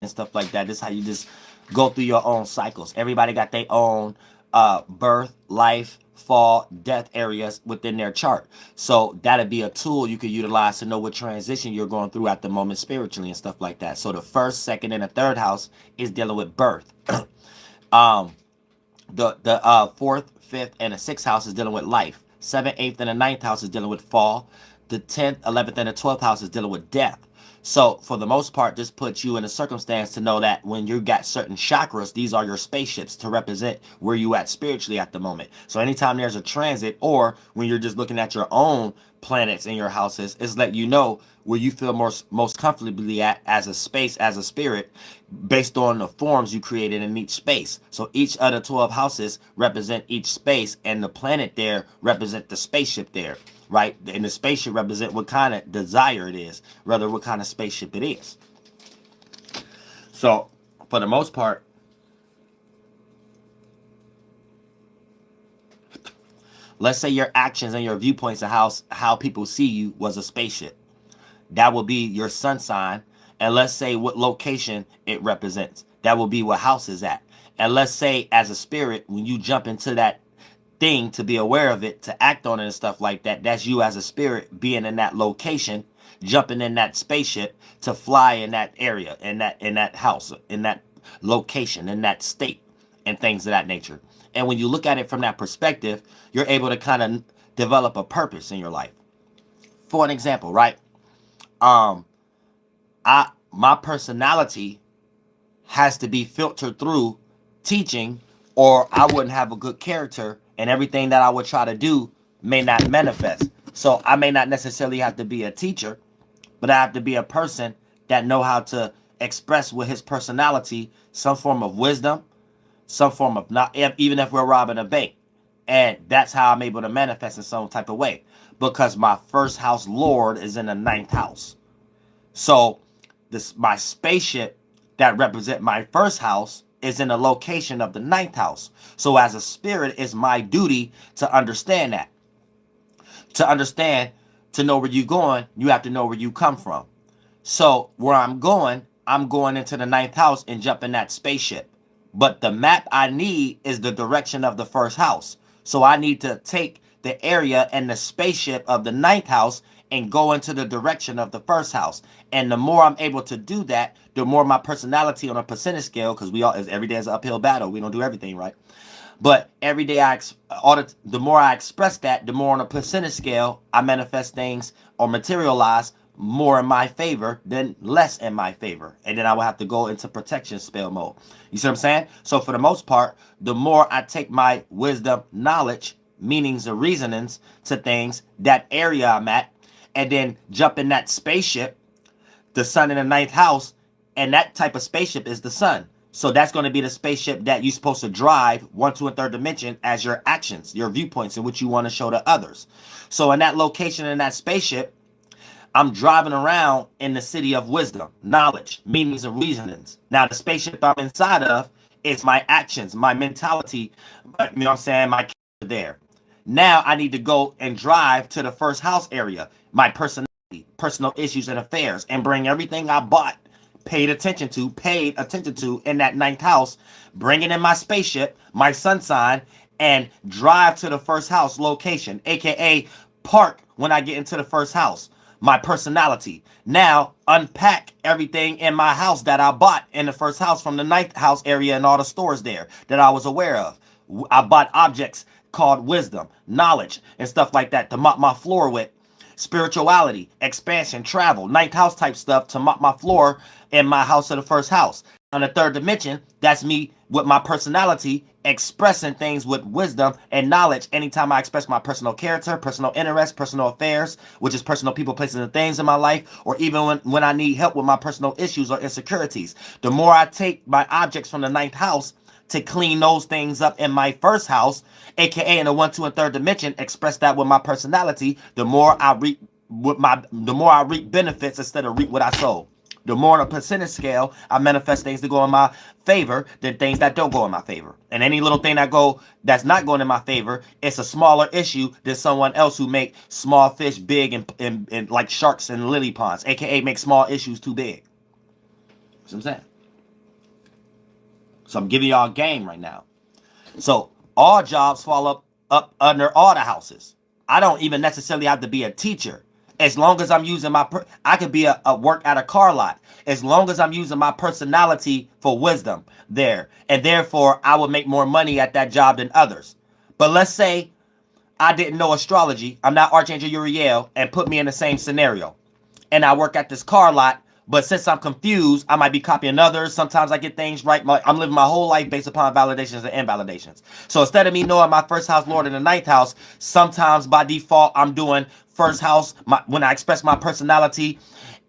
and stuff like that. This is how you just go through your own cycles. Everybody got their own birth, life, fall, death areas within their chart. So that'd be a tool you could utilize to know what transition you're going through at the moment spiritually and stuff like that. So the first, second, and the third house is dealing with birth. um, the fourth, fifth, and the sixth house is dealing with life. Seventh, eighth, and the ninth house is dealing with fall. The 10th, 11th, and the 12th house is dealing with death. So for the most part, this puts you in a circumstance to know that when you got certain chakras, these are your spaceships to represent where you at spiritually at the moment. So anytime there's a transit, or when you're just looking at your own planets in your houses, it's let you know where you feel most comfortably at as a space, as a spirit, based on the forms you created in each space. So each of the 12 houses represent each space, and the planet there represent the spaceship there, right? And the spaceship represent what kind of desire it is, rather what kind of spaceship it is. So for the most part, let's say your actions and your viewpoints of how people see you was a spaceship. That will be your sun sign. And let's say what location it represents. That will be what house is at. And let's say as a spirit, when you jump into that thing to be aware of it, to act on it and stuff like that, that's you as a spirit being in that location, jumping in that spaceship to fly in that area, in that house, in that location, in that state, and things of that nature. And when you look at it from that perspective, you're able to kind of develop a purpose in your life. For an example, right? My personality has to be filtered through teaching, or I wouldn't have a good character, and everything that I would try to do may not manifest. So I may not necessarily have to be a teacher, but I have to be a person that know how to express with his personality some form of wisdom, some form of, not even if we're robbing a bank. And that's how I'm able to manifest in some type of way, because my first house lord is in the ninth house. So my spaceship that represent my first house is in the location of the ninth house. So as a spirit, it's my duty to understand that. To understand, to know where you're going, you have to know where you come from. So where I'm going into the ninth house and jump in that spaceship. But the map I need is the direction of the first house. So I need to take the area and the spaceship of the ninth house and go into the direction of the first house. And the more I'm able to do that, the more my personality on a percentage scale, because every day is an uphill battle. We don't do everything right. But every day the more I express that, the more on a percentage scale I manifest things or materialize more in my favor than less in my favor. And then I will have to go into protection spell mode. You see what I'm saying? So for the most part, the more I take my wisdom, knowledge, meanings, and reasonings to things, that area I'm at, and then jump in that spaceship, the sun in the ninth house, and that type of spaceship is the sun. So that's going to be the spaceship that you're supposed to drive 1, 2, and third dimension as your actions, your viewpoints, in which you want to show to others. So in that location, in that spaceship, I'm driving around in the city of wisdom, knowledge, meanings, and reasonings. Now, the spaceship I'm inside of is my actions, my mentality, you know what I'm saying, my character there. Now I need to go and drive to the first house area, my personality, personal issues and affairs, and bring everything I bought, paid attention to in that ninth house, bring it in my spaceship, my sun sign, and drive to the first house location, aka park when I get into the first house. My personality. Now unpack everything in my house that I bought in the first house from the ninth house area and all the stores there that I was aware of. I bought objects called wisdom, knowledge, and stuff like that to mop my floor with. Spirituality, expansion, travel, ninth house type stuff to mop my floor in my house of the first house. On the third dimension, that's me with my personality expressing things with wisdom and knowledge anytime I express my personal character, personal interest, personal affairs, which is personal people, places, and things in my life, or even when I need help with my personal issues or insecurities. The more I take my objects from the ninth house to clean those things up in my first house, aka in the 1, 2, and third dimension, express that with my personality, the more I reap benefits instead of reap what I sow. The more on a percentage scale, I manifest things that go in my favor than things that don't go in my favor. And any little thing that's not going in my favor, it's a smaller issue than someone else who make small fish big and like sharks in lily ponds, aka make small issues too big. That's what I'm saying. So I'm giving y'all a game right now. So all jobs fall up under all the houses. I don't even necessarily have to be a teacher. As long as I'm using I could be a work at a car lot. As long as I'm using my personality for wisdom there. And therefore, I would make more money at that job than others. But let's say I didn't know astrology. I'm not Archangel Uriel, and put me in the same scenario. And I work at this car lot, but since I'm confused, I might be copying others. Sometimes I get things right. I'm living my whole life based upon validations and invalidations. So instead of me knowing my first house lord in the ninth house, sometimes by default, I'm doing first house when I express my personality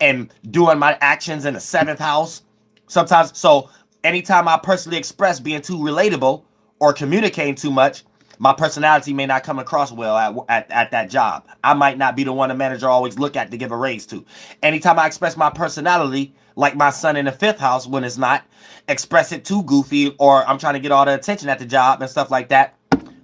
and doing my actions in the seventh house. Sometimes, so anytime I personally express being too relatable or communicating too much, my personality may not come across well at that job. I might not be the one the manager always look at to give a raise to. Anytime I express my personality, like my son in the fifth house, when it's not, express it too goofy, or I'm trying to get all the attention at the job and stuff like that,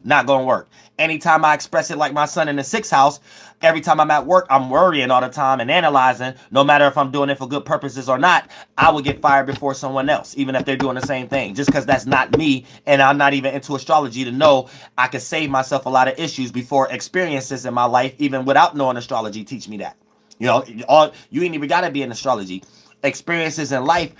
not gonna work. Anytime I express it like my son in the sixth house, every time I'm at work, I'm worrying all the time and analyzing. No matter if I'm doing it for good purposes or not, I will get fired before someone else, even if they're doing the same thing. Just because that's not me, and I'm not even into astrology to know I could save myself a lot of issues before experiences in my life, even without knowing astrology, teach me that. You know, you ain't even got to be in astrology. Experiences in life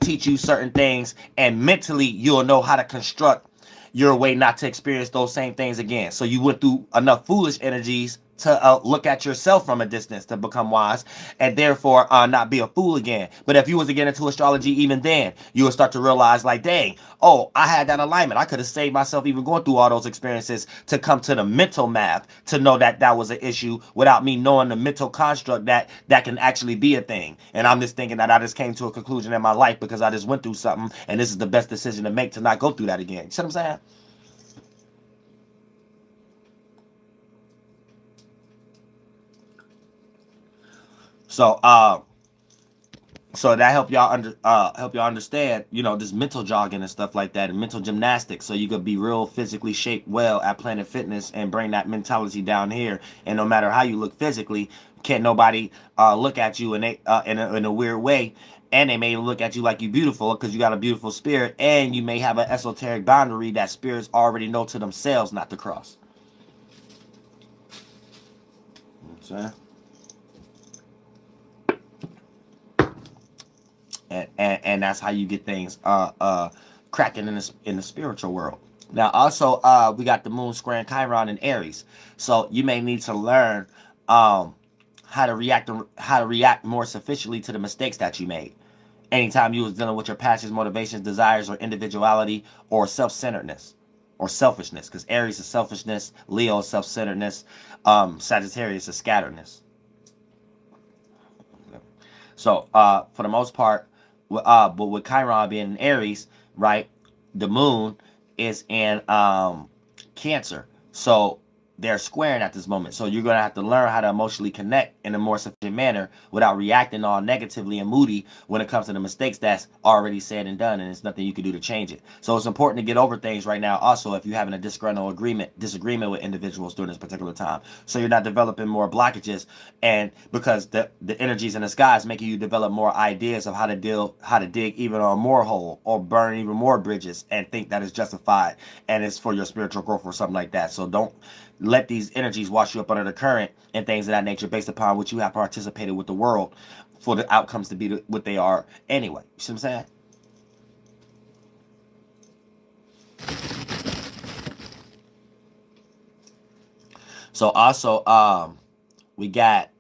teach you certain things, and mentally you'll know how to construct your way not to experience those same things again. So you went through enough foolish energies to look at yourself from a distance to become wise, and therefore not be a fool again. But if you was to get into astrology even then, you would start to realize, like, dang, oh, I had that alignment. I could have saved myself even going through all those experiences to come to the mental math to know that that was an issue without me knowing the mental construct that can actually be a thing. And I'm just thinking that I just came to a conclusion in my life because I just went through something, and this is the best decision to make to not go through that again. You see what I'm saying? So, so that help y'all understand, you know, this mental jogging and stuff like that, and mental gymnastics, so you could be real physically shaped well at Planet Fitness and bring that mentality down here. And no matter how you look physically, can't nobody look at you in a weird way. And they may look at you like you beautiful because you got a beautiful spirit, and you may have an esoteric boundary that spirits already know to themselves not to cross. You know, and that's how you get things cracking in the spiritual world. Now also we got the moon squaring Chiron in Aries, so you may need to learn um how to react more sufficiently to the mistakes that you made anytime you was dealing with your passions, motivations, desires, or individuality, or self-centeredness or selfishness, because Aries is selfishness, Leo is self-centeredness, Sagittarius is scatteredness. So for the most part, but with Chiron being in Aries, right, the moon is in Cancer. So they're squaring at this moment. So you're going to have to learn how to emotionally connect in a more sufficient manner without reacting all negatively and moody when it comes to the mistakes that's already said and done, and there's nothing you can do to change it. So it's important to get over things right now also if you're having a disagreement with individuals during this particular time. So you're not developing more blockages, and because the energies in the sky is making you develop more ideas of how to dig even on more hole or burn even more bridges and think that is justified and it's for your spiritual growth or something like that. So don't let these energies wash you up under the current and things of that nature based upon what you have participated with the world for the outcomes to be what they are anyway. You see what I'm saying? So also we got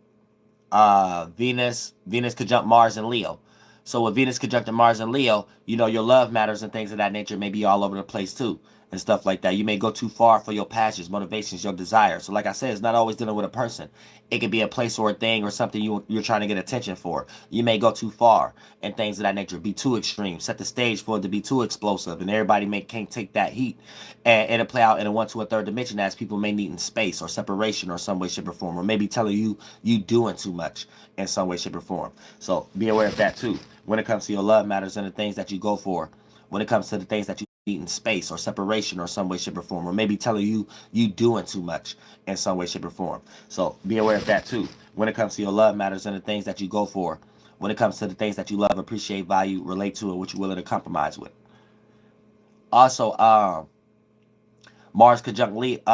Venus conjunct Mars and Leo. So with Venus conjunct Mars and Leo, you know, your love matters and things of that nature may be all over the place too, and stuff like that. You may go too far for your passions, motivations, your desires. So like I said, it's not always dealing with a person. It could be a place or a thing or something you're trying to get attention for. You may go too far and things of that nature, be too extreme, set the stage for it to be too explosive, and everybody can't take that heat. And it'll play out in a 1, 2, or 3rd dimension as people may need in space or separation or some way, shape, or form, or maybe telling you doing too much in some way, shape, or form. So be aware of that too. When it comes to your love matters and the things that you go for, when it comes to the things that you need in space or separation or some way, shape, or form, or maybe telling you doing too much in some way, shape, or form. So be aware of that too. When it comes to your love matters and the things that you go for, when it comes to the things that you love, appreciate, value, relate to, and what you're willing to compromise with. Also, Mars conjunct